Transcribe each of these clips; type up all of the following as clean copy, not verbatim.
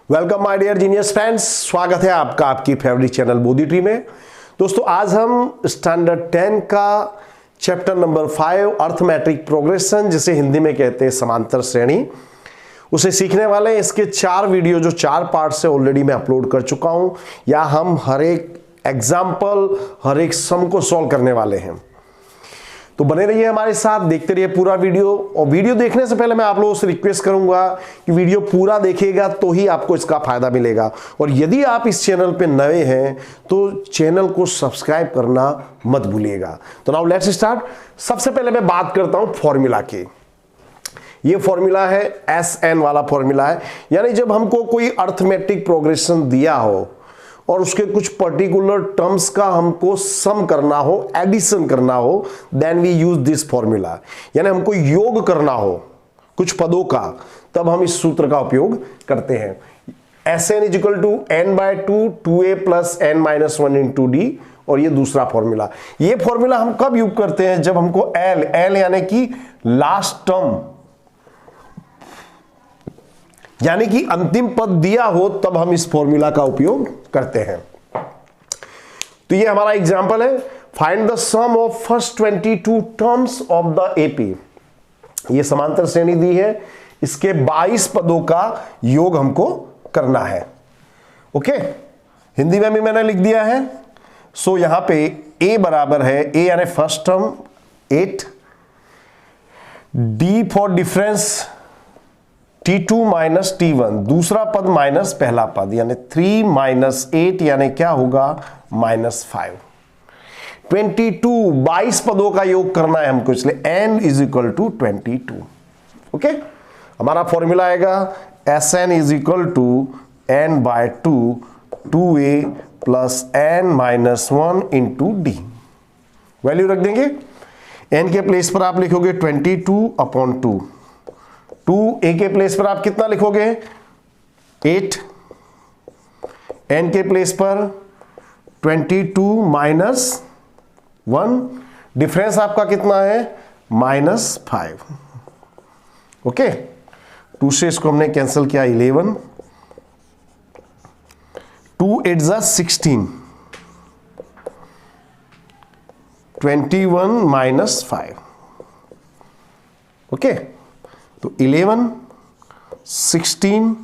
Welcome my dear genius friends, स्वागत है आपका आपकी फेवरेट चैनल बोधी ट्री में। दोस्तों आज हम स्टैंडर्ड 10 का चैप्टर नंबर 5 अर्थमेट्रिक प्रोग्रेशन, जिसे हिंदी में कहते हैं समांतर श्रेणी, उसे सीखने वाले हैं। इसके 4 वीडियो जो 4 पार्ट से ऑलरेडी मैं अपलोड कर चुका हूं, या हम हर एक एग्जाम्पल, हर एक सम को सॉल्व करने वाले हैं। तो बने रहिए हमारे साथ, देखते रहिए पूरा वीडियो। और वीडियो देखने से पहले मैं आप लोगों से रिक्वेस्ट करूंगा कि वीडियो पूरा देखिएगा तो ही आपको इसका फायदा मिलेगा। और यदि आप इस चैनल पे नए हैं तो चैनल को सब्सक्राइब करना मत भूलिएगा। तो नाउ लेट्स स्टार्ट। सबसे पहले मैं बात करता हूं फॉर्मूला की। ये फॉर्मूला है SN वाला फॉर्मूला है, यानी जब हमको कोई अर्थमेटिक प्रोग्रेशन दिया हो और उसके कुछ पर्टिकुलर टर्म्स का हमको सम करना हो, एडिशन करना हो, then we use this formula. यानी हमको योग करना हो कुछ पदों का, तब हम इस सूत्र का उपयोग करते हैं। Sn = n/2 2a + n - 1 × d। और ये दूसरा फॉर्मूला, ये फॉर्मूला हम कब यूज करते हैं? जब हमको L यानी कि लास्ट टर्म, यानी कि अंतिम पद दिया हो, तब हम इस फॉर्मूला का उपयोग करते हैं। तो ये हमारा एग्जांपल है, find the sum of first 22 terms of the AP. ये समांतर श्रेणी दी है, इसके 22 पदों का योग हमको करना है। ओके, हिंदी में भी मैंने लिख दिया है। सो यहां पे a बराबर है, a यानी first term 8, d for difference T2 - T1, दूसरा पद माइनस पहला पद, यानी 3 - 8 यानी क्या होगा? -5। 22 पदों का योग करना है हमको, इसलिए n = 22। ओके, हमारा फॉर्मूला आएगा Sn = n/2 2a + n - 1 × d। Value रख देंगे। n के प्लेस पर आप लिखोगे 22/2। 2a के प्लेस पर आप कितना लिखोगे? 8। n के प्लेस पर 22 - 1, डिफरेंस आपका कितना है? -5। ओके, 2 से इसको हमने कैंसिल किया, 11। 2 8 = 16, 21 - 5। ओके, तो 11 16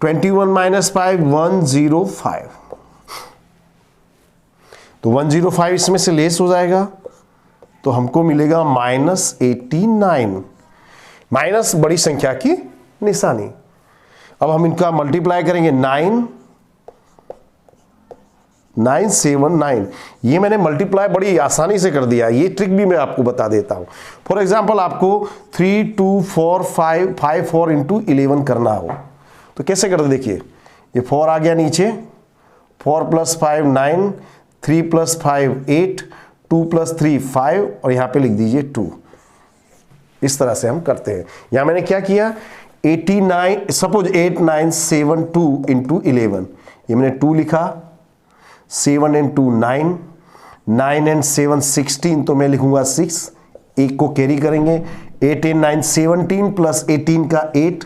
21 - 5 105। तो 105 इसमें से लेस हो जाएगा, तो हमको मिलेगा -89। माइनस बड़ी संख्या की निशानी। अब हम इनका मल्टीप्लाई करेंगे। 9 9 7 9, ये मैंने मल्टीप्लाई बड़ी आसानी से कर दिया। ये ट्रिक भी मैं आपको बता देता हूं। फॉर एग्जांपल आपको 3 2 4 5 5 4 × 11 करना हो तो कैसे करते? देखिए, ये 4 आ गया नीचे, 4 + 5 9, 3 + 5 8, 2 + 3 5, और यहां पे लिख दीजिए 2। इस तरह से हम करते हैं। यहां मैंने क्या किया? 89, सपोज 8972 × 11, ये मैंने 2 लिखा। 7 × 2 9, 9 × 7 16, तो मैं लिखूंगा 6। एक को कैरी करेंगे। 8 × 9 17 + 18 का 8,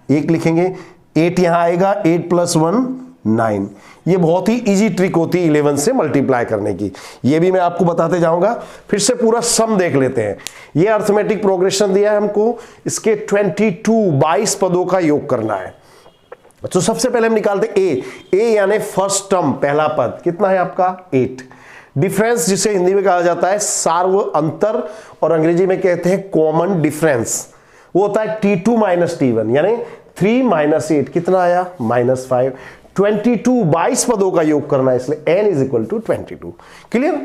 एक लिखेंगे। 8 यहां आएगा, 8 + 1 9। ये बहुत ही इजी ट्रिक होती है 11 से मल्टीप्लाई करने की, ये भी मैं आपको बताते जाऊंगा। फिर से पूरा सम देख लेते हैं। ये अर्थमेटिक प्रोग्रेशन दिया है हमको, इसके 22 पदों का योग करना है। तो सबसे पहले हम निकालते a यानी फर्स्ट टर्म, पहला पद कितना है आपका? 8। डिफरेंस, जिसे हिंदी में कहा जाता है सार्व अंतर, और अंग्रेजी में कहते हैं कॉमन डिफरेंस, वो होता है T2 - T1, यानी 3 - 8 कितना आया? -5। 22 पदों का योग करना है, इसलिए n = 22। क्लियर?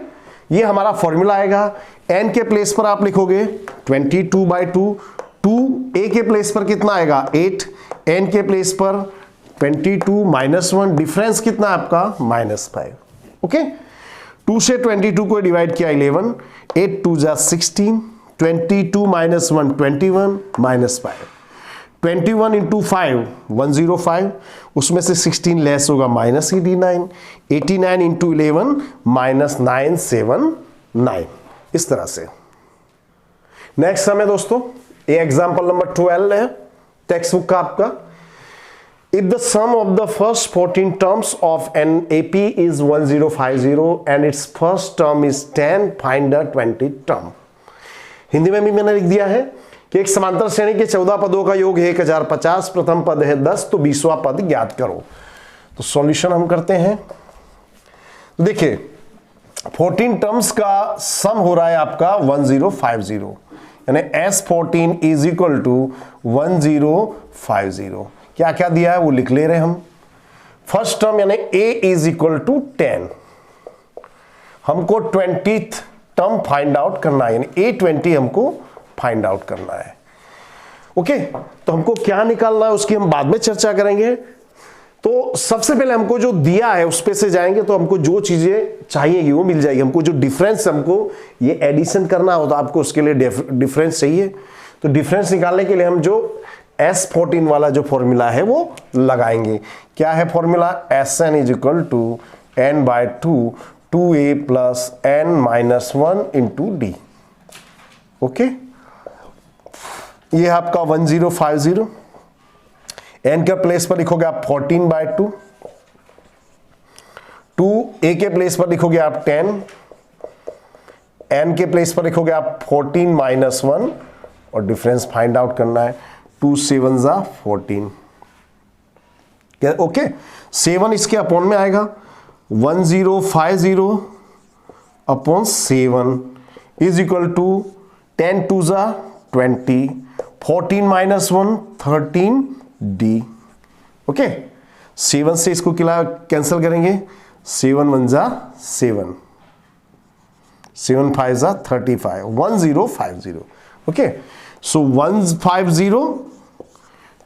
ये हमारा फॉर्मूला आएगा। n के प्लेस पर आप लिखोगे 22/2, 2a के प्लेस पर कितना आएगा? 8, n के प्लेस पर 22 - 1, डिफरेंस कितना आपका? -5। ओके, 2 से 22 को डिवाइड किया 11, 8 2 = 16, 22 - 1 21 -5। 21 × 5 105, उसमें से 16 लेस होगा -89, 89 × 11 -979। इस तरह से। नेक्स्ट समय दोस्तों, ये एग्जाम्पल नंबर 12 है टेक्स्ट बुक का आपका। If the sum of the first 14 terms of an AP is 1050 and its first term is 10, find the 20 term. Hindi में भी मैंने लिख दिया है कि एक समांतर श्रेणी के 14 पदों का योग है 1050, प्रथम पद है 10, तो 20वां पद ज्ञात करो। तो सॉल्यूशन हम करते हैं। तो देखिए 14 टर्म्स का सम हो रहा है आपका 1050, यानी S14 इज इक्वल टू 1050। क्या क्या दिया है वो लिख ले रहे हम। फर्स्ट टर्म यानी A इज इक्वल टू 10, हमको 20th टर्म फाइंड आउट करना है, यानी A20 हमको फाइंड आउट करना है। ओके, तो हमको क्या निकालना है उसकी हम बाद में चर्चा करेंगे। तो सबसे पहले हमको जो दिया है उस पे से जाएंगे, तो हमको जो चीजें चाहिएगी वो मिल जाएगी। हमको जो डिफरेंस, हमको ये एडिशन करना होता है, आपको उसके लिए डिफरेंस चाहिए। तो डिफरेंस निकालने के लिए हम जो S14 वाला जो फॉर्मूला है वो लगाएंगे। क्या है formula? Sn is equal to n/2 2a plus n-1 into D. Okay, ये है आपका 1050। n के प्लेस पर लिखोगे आप 14/2, 2a के प्लेस पर लिखोगे आप 10, n के प्लेस पर लिखोगे आप 14-1 और डिफरेंस फाइंड आउट करना है। 2 7 जा 14। ओके, 7 इसके अपॉन में आएगा 1050 अपॉन 7 इज इक्वल टू 10 2 जा 20, 14-1 13 डी। ओके, 7 से इसको कैंसिल करेंगे, 7 1 जा 7, 7 5 जा 35, 1050। ओके, सो 150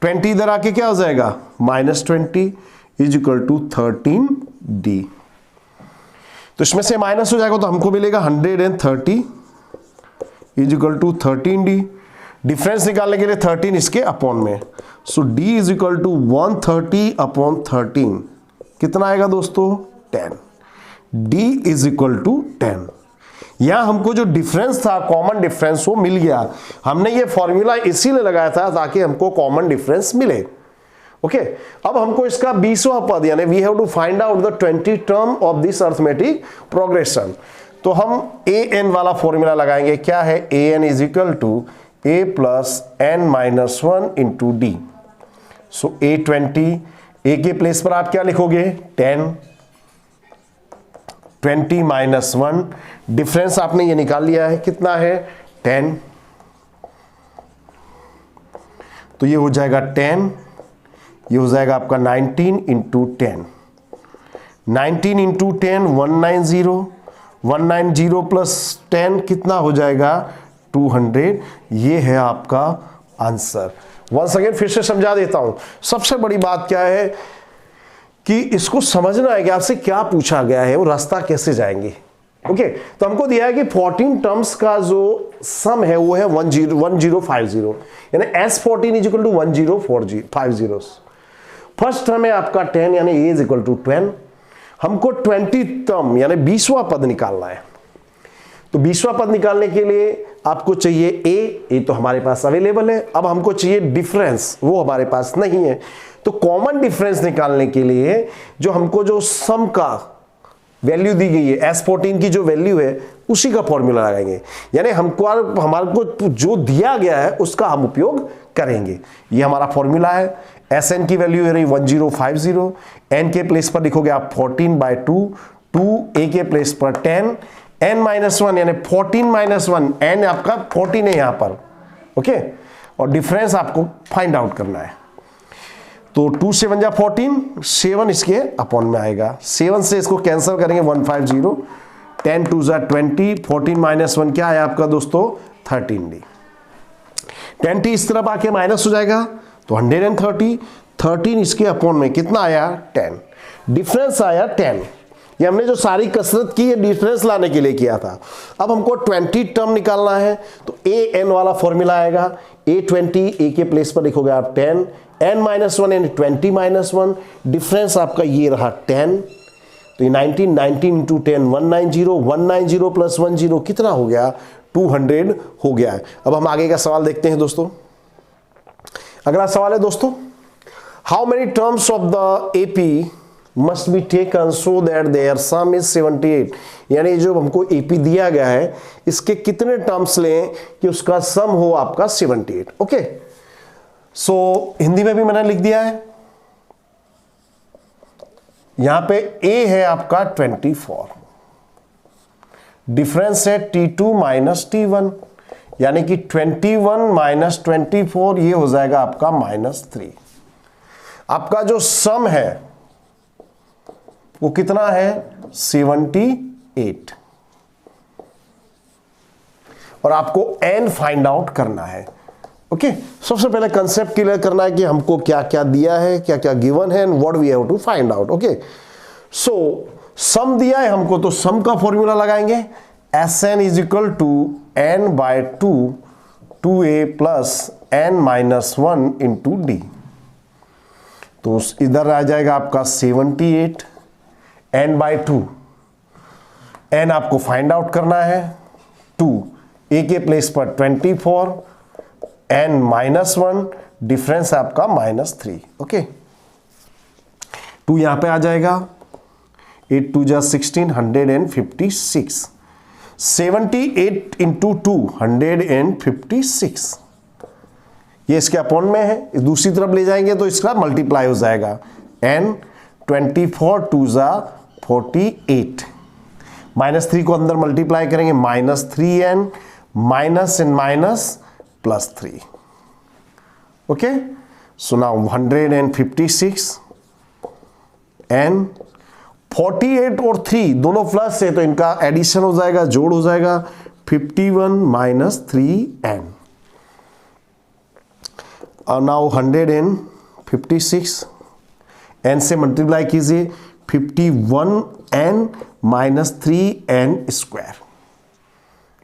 20 इधर आके क्या हो जाएगा -20 इज इक्वल टू 13 डी। तो इसमें से माइनस हो जाएगा तो हमको मिलेगा 130 is equal to 13 d. Difference निकालने के लिए 13 इसके अपॉन में, so d is equal to 130 upon 13 कितना आएगा दोस्तों 10। D is equal to 10। यहां हमको जो डिफरेंस था, कॉमन डिफरेंस, वो मिल गया। हमने ये फॉर्मूला इसीलिए लगाया था ताकि हमको कॉमन डिफरेंस मिले। ओके, अब हमको इसका 20वां पद, यानी we have to find out the 20 term of this arithmetic progression. तो हम an वाला फॉर्मूला लगाएंगे। क्या है? an is equal to a plus n-1 into D. So A20, a के प्लेस पर आप क्या लिखोगे 10, 20-1, डिफरेंस आपने ये निकाल लिया है, कितना है 10, तो ये हो जाएगा 10, ये हो जाएगा आपका 19 इंटू 10, 19 इंटू 10 190, 190 प्लस 10 कितना हो जाएगा 200। ये है आपका आंसर। वंस अगेन फिर से समझा देता हूं। सबसे बड़ी बात क्या है कि इसको समझना है कि आपसे क्या पूछा गया है और रास्ता कैसे जाएंगे। ओके, तो हमको दिया है कि 14 टर्म्स का जो सम है वो है 1050, यानी S14 is equal to 1050। First term है आपका 10, यानी A इज इक्वल टू 10। हमको 20 टर्म यानी 20वां पद निकालना है। तो 20वां पद निकालने के लिए आपको चाहिए A तो हमारे पास अवेलेबल है। अब हमको चाहिए डिफरेंस, वो हमारे पास नहीं है। तो कॉमन डिफरेंस निकालने के लिए जो हमको जो सम का वैल्यू दी गई है, S14 की जो वैल्यू है उसी का फॉर्मूला लगाएंगे, यानी हमारे को जो दिया गया है उसका हम उपयोग करेंगे। ये हमारा फॉर्मूला है। Sn की वैल्यू है रही 1050, n के प्लेस पर लिखोगे आप 14/2, 2a के प्लेस पर 10, n-1 यानी 14-1, n आपका 14 है यहां पर। ओके, और डिफरेंस आपको फाइंड आउट करना है। तो 2 7 जा 14, 7 इसके अपॉन में आएगा, 7 से इसको कैंसिल करेंगे 150, 10 2 जा 20, 14-1 क्या है आपका दोस्तों 13 डी। 20 इस तरफ आके माइनस हो जाएगा तो 130, 13 इसके अपॉन में कितना आया 10, डिफरेंस आया 10। ये हमने जो सारी कसरत की है डिफरेंस लाने के लिए किया था। अब हमको 20 टर्म निकालना है, तो an वाला फॉर्मूला आएगा। A20, a के प्लेस पर लिखोगे आप 10, n-1 यानी 20-1, डिफरेंस आपका ये रहा 10। तो ये 19 इंटू 10 190, 190 प्लस 10 कितना हो गया 200 हो गया है। अब हम आगे का सवाल देखते हैं दोस्तों। अगला सवाल है दोस्तों, how many terms of the AP must be taken so that their sum is 78, यानी जो हमको एपी दिया गया है इसके कितने टर्म्स लें कि उसका सम हो आपका 78। ओके, सो हिंदी में भी मैंने लिख दिया है। यहां पे ए है आपका 24, डिफरेंस है T2 माइनस T1, यानी कि 21 माइनस 24 ये हो जाएगा आपका -3। आपका जो सम है वो कितना है 78, और आपको n फाइंड आउट करना है। ओके, सबसे पहले कंसेप्ट क्लियर करना है कि हमको क्या क्या दिया है, क्या क्या गिवन है and what we have to find out. Okay, so sum दिया है हमको तो सम का फॉर्मूला लगाएंगे, Sn is equal to n by 2 2a plus n minus 1 into d. तो इधर आ जाएगा आपका 78 n बाय 2, n आपको फाइंड आउट करना है, 2 a के प्लेस पर 24 n माइनस 1, डिफरेंस आपका -3। ओके, 2 यहां पे आ जाएगा, 8 2 जा 16, 156, 78 इंटू 2 156, ये इसके अपॉन में है, दूसरी तरफ ले जाएंगे तो इसका मल्टीप्लाई हो जाएगा, n 24 2 जा 48, -3 को अंदर मल्टीप्लाई करेंगे -3n, minus in minus +3। Okay, so now 156 and 48 और 3 दोनों प्लस है तो इनका एडिशन हो जाएगा, जोड़ हो जाएगा, 51 माइनस 3n। और नाउ 156 n से मल्टीप्लाई कीजिए, 51n minus 3n square.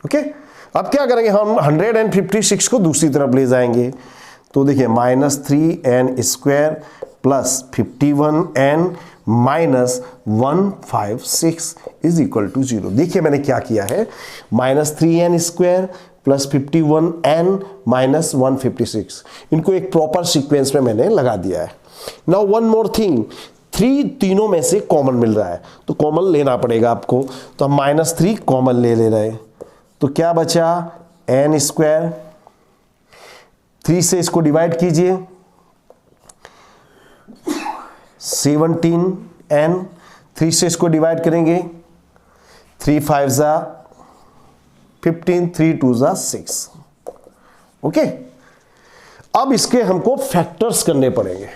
Okay, अब क्या करेंगे हम 156 को दूसरी तरफ ले जाएंगे, तो देखिए -3n square plus 51n minus 156 is equal to 0। देखिए मैंने क्या किया है, -3n square plus 51n minus 156, इनको एक प्रॉपर सीक्वेंस में मैंने लगा दिया है। नाउ वन मोर थिंग, 3 तीनों में से कॉमन मिल रहा है तो कॉमन लेना पड़ेगा आपको, तो हम -3 कॉमन ले रहे हैं, तो क्या बचा n स्क्वायर, 3 से इसको डिवाइड कीजिए, 17n, 3 से इसको डिवाइड करेंगे, 3 5 जा 15, 3 2 जा 6। ओके, अब इसके हमको फैक्टर्स करने पड़ेंगे।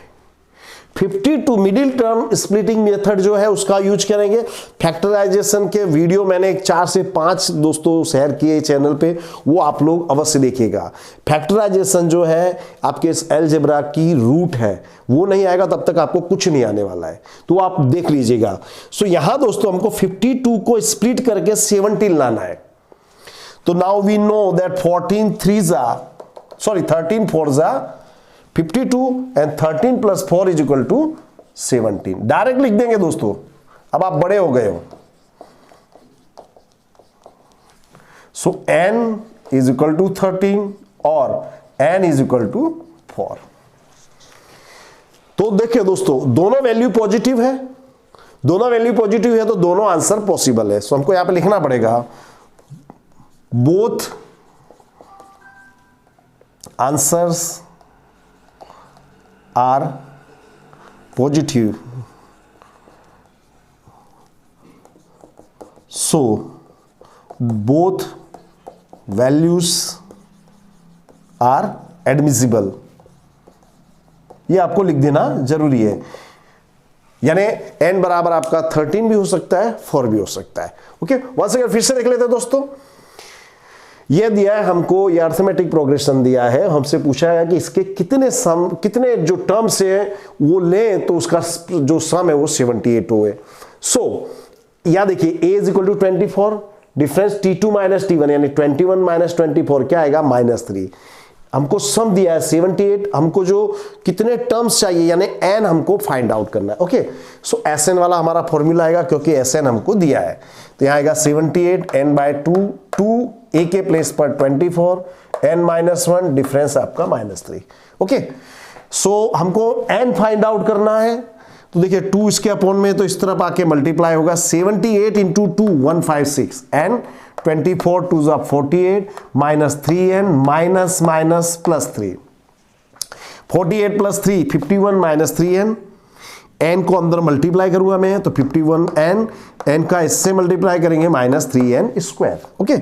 52 मिडिल टर्म स्प्लिटिंग मेथड जो है उसका यूज करेंगे। फैक्टराइजेशन के वीडियो मैंने 4 से 5 दोस्तों शेयर किए चैनल पे, वो आप लोग अवश्य देखिएगा। फैक्टराइजेशन जो है आपके इस अलजेब्रा की रूट है, वो नहीं आएगा तब तक आपको कुछ नहीं आने वाला है, तो आप देख लीजिएगा। सो यहां दोस्तों हमको 52 को स्प्लिट करके 17 लाना है, तो नाउ वी नो दैट 13 4 जा 52 and 13 plus 4 is equal to 17। Direct लिख देंगे दोस्तों, अब आप बड़े हो गए हो। So n is equal to 13 और n इज इक्वल टू 4। तो देखिए दोस्तों, दोनों वैल्यू पॉजिटिव है, दोनों वैल्यू पॉजिटिव है तो दोनों आंसर पॉसिबल है। सो हमको यहां पे लिखना पड़ेगा both answers are positive, so both values are admissible। ये आपको लिख देना जरूरी है, यानी n बराबर आपका 13 भी हो सकता है, 4 भी हो सकता है। ओके, वंस अगेन फिर से देख लेते हैं दोस्तों। ये दिया है हमको, ये अर्थमेटिक प्रोग्रेशन दिया है, हमसे पूछा है कि इसके कितने जो टर्म्स है वो लें तो उसका जो सम है वो 78 हो। सो या देखिए a is equal to 24, difference T2 minus T1 यानी 21 माइनस 24 क्या आएगा -3। हमको सम दिया है 78, हमको जो कितने टर्म्स चाहिए यानी n हमको फाइंड आउट करना है। ओके, सो Sn वाला हमारा फॉर्मूला आएगा क्योंकि Sn हमको दिया है, तो यहाँ आएगा 78 n बाय 2 a के प्लेस पर 24 n माइनस 1, डिफरेंस आपका -3। ओके, सो हमको n फाइंड आउट करना है, तो देखिए 2 इसके अपॉन में तो इस तरफ आके मल्टीप्लाई होगा, 78 इंटू 2 156 एन 24 2 जा 48 minus 3n minus minus plus 3 48 plus 3 51 minus 3n, n को अंदर मल्टीप्लाई करूंगा मैं तो 51n, n का इससे मल्टीप्लाई करेंगे माइनस 3n स्क्वायर। ओके,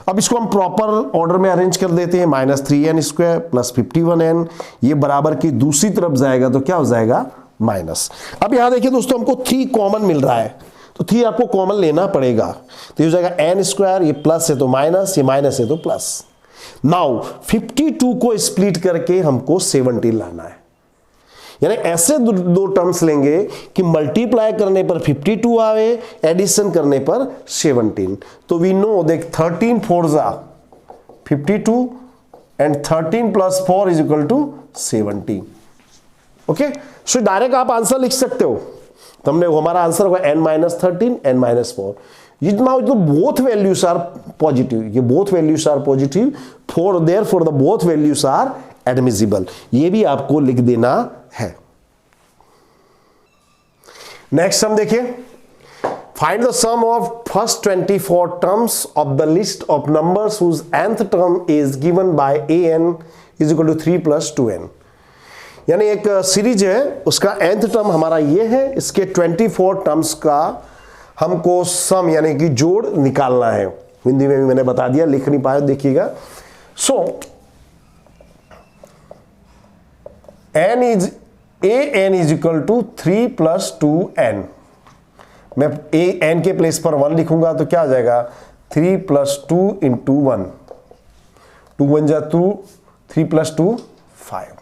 अब इसको हम प्रॉपर ऑर्डर में अरेंज कर देते हैं, minus 3n square plus 51n, ये बराबर की दूसरी तरफ जाएगा तो क्या हो जाएगा माइनस। अब यहां देखिए दोस्तों हमको 3 कॉमन मिल रहा है, तो 3 आपको कॉमन लेना पड़ेगा, तो ये हो जाएगा n स्क्वायर, ये प्लस है तो माइनस, ये माइनस है तो प्लस। नाउ 52 को स्प्लिट करके हमको 17 लाना है, यानी ऐसे दो टर्म्स लेंगे कि मल्टीप्लाई करने पर 52 आवे, एडिशन करने पर 17। तो वी नो देख 13 4 जा 52 and 13 plus 4 is equal to 17। Okay, so direct आप आंसर लिख सकते हो, तो हमने हमारा आंसर होगा n माइनस 13 n माइनस 4। तो बोथ वैल्यूज आर पॉजिटिव, ये both values are positive, for therefore the both values are admissible, ये भी आपको लिख देना है। नेक्स्ट हम देखिए, find the sum of first 24 terms of the list of numbers whose nth term is given by an is equal to 3 plus 2n। यानी एक सीरीज है, उसका nth टर्म हमारा ये है, इसके 24 टर्म्स का हमको सम यानी कि जोड़ निकालना है। हिंदी में भी मैंने बता दिया, लिख नहीं पाया देखिएगा। So an is equal to 3 plus 2n। मैं an के प्लेस पर 1 लिखूंगा तो क्या हो जाएगा 3 प्लस 2 इंटू 1, 2 1 जा 2, 3 प्लस 2 5,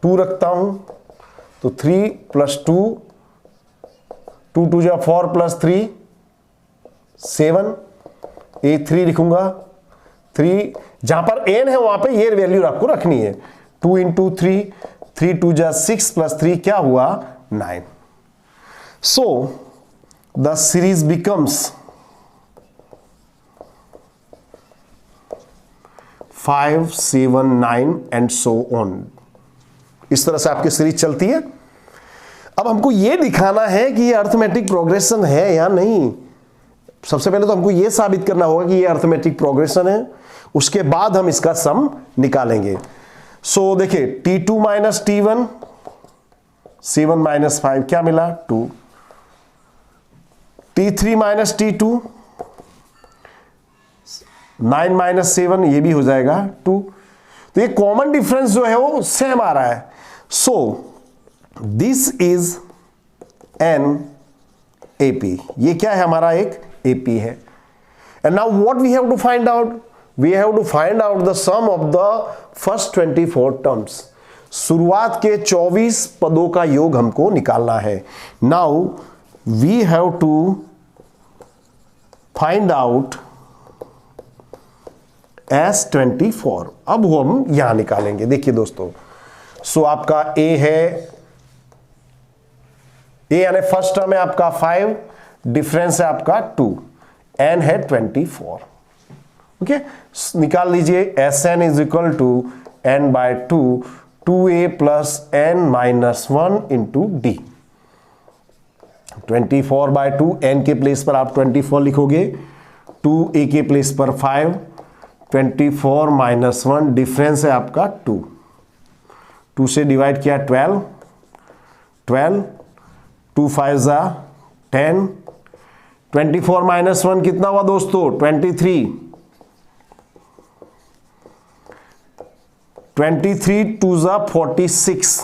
2 रखता हूं तो 3 प्लस 2, 2 2 जा 4 प्लस 3 7, ये 3 लिखूंगा, 3 जहां पर n है वहां पे ये वैल्यू आपको रखनी है, 2 इंटू 3, 3 2 जा 6 प्लस 3 क्या हुआ 9। So the series becomes 5 7 9 and so on. इस तरह से आपकी सीरीज चलती है। अब हमको यह दिखाना है कि ये अर्थमेटिक प्रोग्रेशन है या नहीं। सबसे पहले तो हमको यह साबित करना होगा कि ये अर्थमेटिक प्रोग्रेशन है, उसके बाद हम इसका सम निकालेंगे। सो देखिए t2 माइनस t1 7 माइनस 5 क्या मिला 2, t3 माइनस t2 9 माइनस 7 ये भी हो जाएगा 2। तो ये कॉमन डिफरेंस जो है वो सेम आ रहा है। So this is an AP, ये क्या है हमारा एक AP है। And now what we have to find out, we have to find out the sum of the first 24 terms. शुरुआत के 24 पदों का योग हमको निकालना है। Now we have to find out S24। अब हम यहां निकालेंगे, देखिए दोस्तों। सो आपका A है, A यानी फर्स्ट टर्म है आपका 5, डिफरेंस है आपका 2, n है 24। ओके, निकाल लीजिए Sn is equal to n by 2, 2a plus n minus 1 into d. 24 by 2, n के प्लेस पर आप 24 लिखोगे, 2a के प्लेस पर 5, 24 माइनस 1, डिफरेंस है आपका 2, 2 से डिवाइड किया 12, 12, 2 5 जा 10, 24 माइनस 1 कितना हुआ दोस्तों 23, 23 2 जा 46,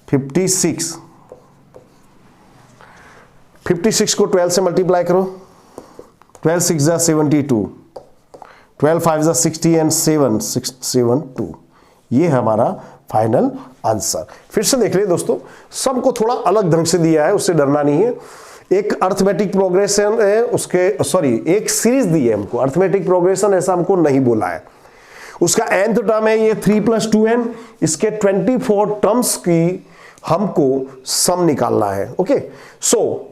56, 56 को 12 से मल्टीप्लाई करो, 12 6 जा 72, 12 5 जा 60 एंड 7 6 7 2। ये है हमारा फाइनल आंसर। फिर से देख रहे दोस्तों, सबको थोड़ा अलग ढंग से दिया है, उससे डरना नहीं है। एक अर्थमेटिक प्रोग्रेशन है, उसके सॉरी एक सीरीज दी है हमको, अर्थमेटिक प्रोग्रेशन ऐसा हमको नहीं बोला है। उसका nth टर्म है ये 3 प्लस 2n, इसके 24 टर्म्स की हमको सम निकालना है। ओके, सो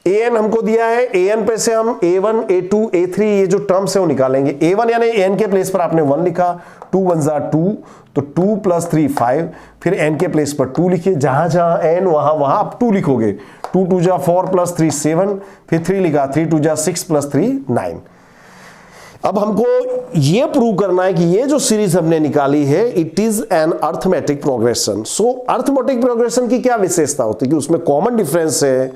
an हमको दिया है, an पे से हम a1 a2 a3 ये जो टर्म्स है वो निकालेंगे। a1 यानी n के प्लेस पर आपने 1 लिखा, 2 1 जा 2, तो 2 + 3 5, फिर n के प्लेस पर 2 लिखिए, जहां जहां n वहां आप 2 लिखोगे। 2 2 जा 4 + 3 7, फिर 3 लिखा, 3 2 जा 6 + 3 9। अब हमको ये प्रूव करना है कि ये जो सीरीज हमने निकाली है it is an arithmetic progression. So arithmetic progression की क्या विशेषता होती है कि उसमें कॉमन डिफरेंस है,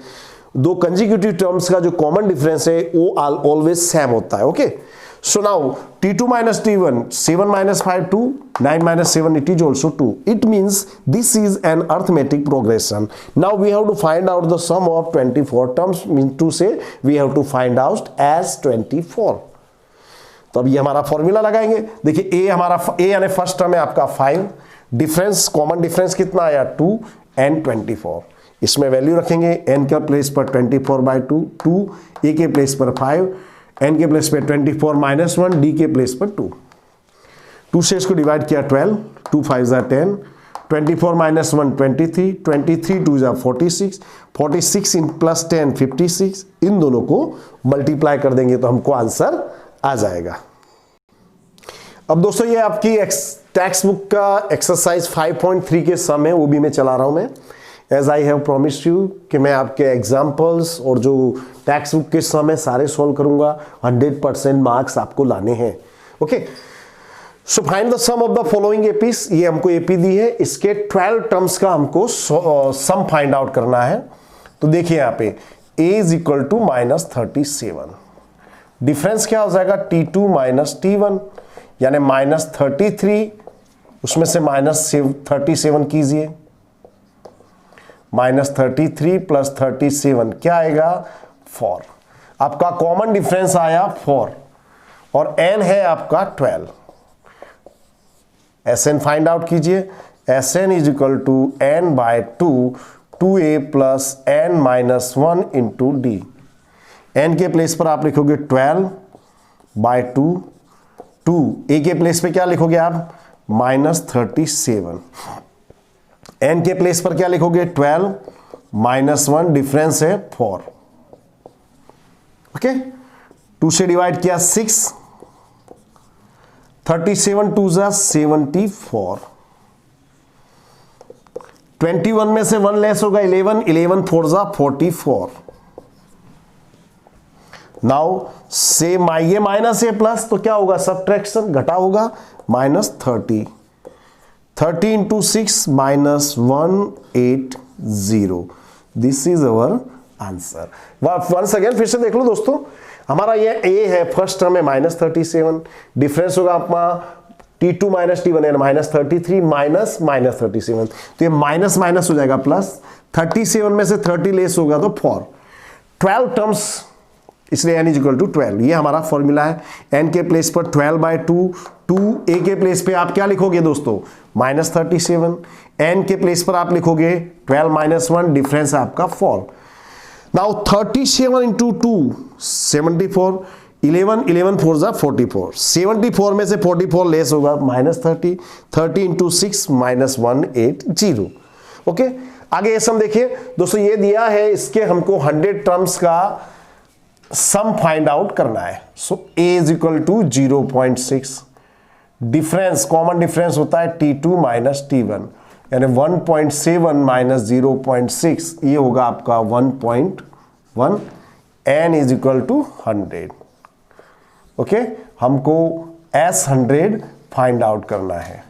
दो कंसेक्यूटिव टर्म्स का जो कॉमन डिफरेंस है वो ऑलवेज सेम होता है। Okay, so now t2 - t1, 7 - 5 2, 9 - 7 it is also 2. It means this is an arithmetic progression. Now we have to find out the sum of 24 terms, means to say we have to find out as 24. तो अब ये हमारा formula लगाएंगे। देखिए a हमारा a यानी first term है आपका 5, डिफरेंस कॉमन डिफरेंस कितना आया 2 and 24। इसमें वैल्यू रखेंगे, n के प्लेस पर 24/2, 2 a के प्लेस पर 5, n के प्लेस पर 24 - 1, d के प्लेस पर 2। 2 से इसको डिवाइड किया 12, 2 5 जा 10, 24 - 1 23, 23 2 जा 46, 46 + 10 56। इन दोनों को मल्टीप्लाई कर देंगे तो हमको आंसर आ जाएगा। अब दोस्तों ये आपकी टेक्स्ट बुक का एक्सरसाइज 5.3 के सम है, वो भी मैं चला रहा हूं मैं, as I have promised you कि मैं आपके एग्जाम्पल्स और जो टेक्स्ट बुक के सम है सारे सॉल्व करूंगा। 100% मार्क्स आपको लाने हैं। Okay, so find the sum of the following APs. ये हमको एपी दी है, इसके 12 टर्म्स का हमको सम फाइंड आउट करना है। तो देखिए यहाँ पे a = -37, डिफरेंस क्या हो जाएगा t2 - t1 यानी -33, उसमें से -37 कीजिए, -33 + 37 क्या आएगा 4। आपका कॉमन डिफरेंस आया 4 और n है आपका 12। Sn फाइंड आउट कीजिए, Sn = n/2, 2a + n - 1 × d। n के प्लेस पर आप लिखोगे 12/2, 2 a के प्लेस पे क्या लिखोगे आप -37, n के प्लेस पर क्या लिखोगे 12 - 1, डिफरेंस है 4। ओके, 2 से डिवाइड किया 6, 37 2 जा 74, 21 में से 1 लेस होगा 11, 11 4 जा 44। नाउ से ये माइनस है प्लस, तो क्या होगा सब्ट्रैक्शन, घटा होगा, -30, 30 × 6 -180। This is our answer. Once again फिर से देख लो दोस्तों, हमारा ये a है, फर्स्ट टर्म है -37, डिफरेंस होगा आपका t2 - t1 यानी -33 -37, तो ये माइनस माइनस हो जाएगा प्लस, 37 में से 30 लेस होगा तो 4, 12 टर्म्स, इसलिए n = 12। ये हमारा फॉर्मूला है। n के प्लेस पर 12/2, 2 a के प्लेस पे आप क्या लिखोगे दोस्तों -37, n के प्लेस पर आप लिखोगे 12 - 1, डिफरेंस है आपका 4। नाउ 37 × 2 74, 11 11 4 जा 44, 74 में से 44 लेस होगा -30, 30 × 6 -180। ओके, आगे ये सम देखिए दोस्तों, ये दिया है, इसके हमको 100 टर्म्स का सम फाइंड आउट करना है। सो a = 0.6, डिफरेंस कॉमन डिफरेंस होता है t2 - t1 यानी 1.7 - 0.6, ये होगा आपका 1.1, n = 100। ओके, हमको S100 फाइंड आउट करना है।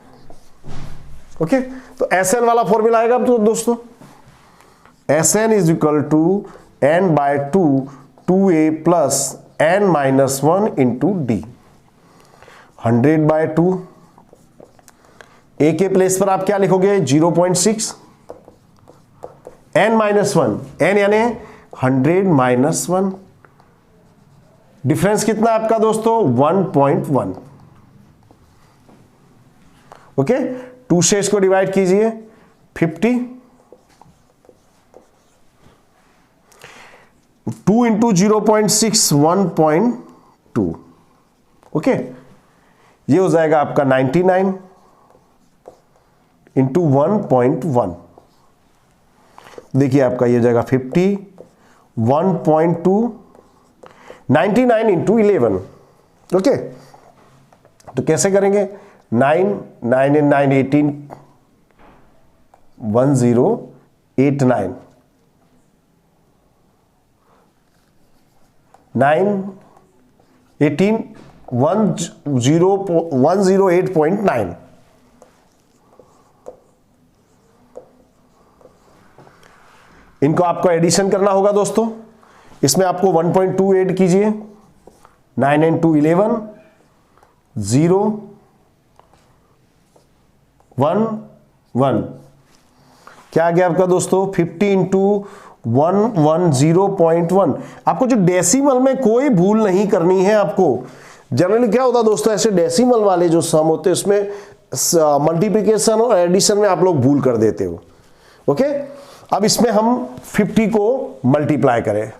ओके, तो Sn वाला फॉर्मूला आएगा तो दोस्तों Sn = n/2, 2a + n - 1 × d। 100/2, a के प्लेस पर आप क्या लिखोगे 0.6, n - 1, n यानी 100 - 1, डिफरेंस कितना आपका दोस्तों 1.1। ओके, 2 से इसको डिवाइड कीजिए 50, 2 × 0.6 1.2। ओके, ये हो जाएगा आपका 99 × 1.1। देखिए आपका ये हो जाएगा 50, 1.2 99 इंटू 11। ओके, तो कैसे करेंगे? 9 9 and 9 18 1089 9 18 108.9। इनको आपको एडिशन करना होगा दोस्तों। इसमें आपको 1.2 ऐड कीजिए, 9 and 2 11 0 1 1। क्या आ गया आपका दोस्तों? 50 इंटू 110.1। आपको जो डेसिमल में कोई भूल नहीं करनी है आपको। जनरली क्या होता है दोस्तों, ऐसे डेसिमल वाले जो सम होते हैं उसमें मल्टीप्लिकेशन और एडिशन में आप लोग भूल कर देते हो। ओके, अब इसमें हम 50 को मल्टीप्लाई करें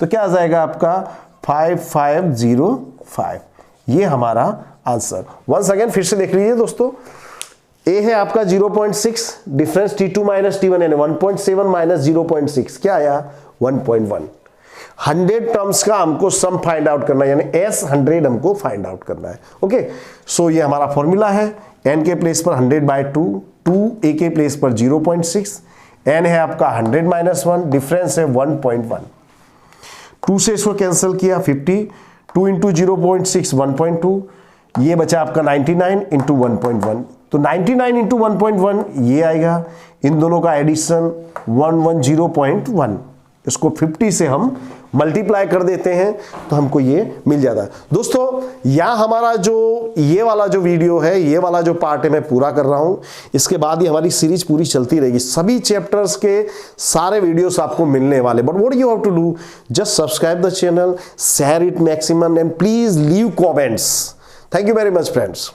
तो क्या आ जाएगा आपका? 5505। ये हमारा आंसर। वंस अगेन फिर से देख लीजिए दोस्तों, ए है आपका 0.6, डिफरेंस T2 माइनस T1 है 1.7 माइनस 0.6 क्या आया? 1.1। 100 टर्म्स का हमको सम फाइंड आउट करना है, यानी S 100 हमको फाइंड आउट करना है। ओके, सो ये हमारा फॉर्मूला है। n के प्लेस पर 100/2, 2 a के प्लेस पर 0.6, n है आपका 100 माइनस 1, डिफरेंस है 1.1। 2 से इसको कैंसिल किया, 50, 2 इंटू 0.6 1.2, ये बचा आपका 99 इंटू 1.1। तो 99 इंटू 1.1 ये आएगा। इन दोनों का एडिशन 110.1। इसको 50 से हम मल्टीप्लाई कर देते हैं तो हमको ये मिल जाता है। दोस्तों यहाँ हमारा जो ये वाला जो वीडियो है, ये वाला जो पार्ट है मैं पूरा कर रहा हूँ। इसके बाद ही हमारी सीरीज पूरी चलती रहेगी। सभी चैप्टर्स के सारे वीडियोस आपको मिलने वाले। But what you have to do, just subscribe the channel, share it maximum and please leave comments. Thank you very much friends.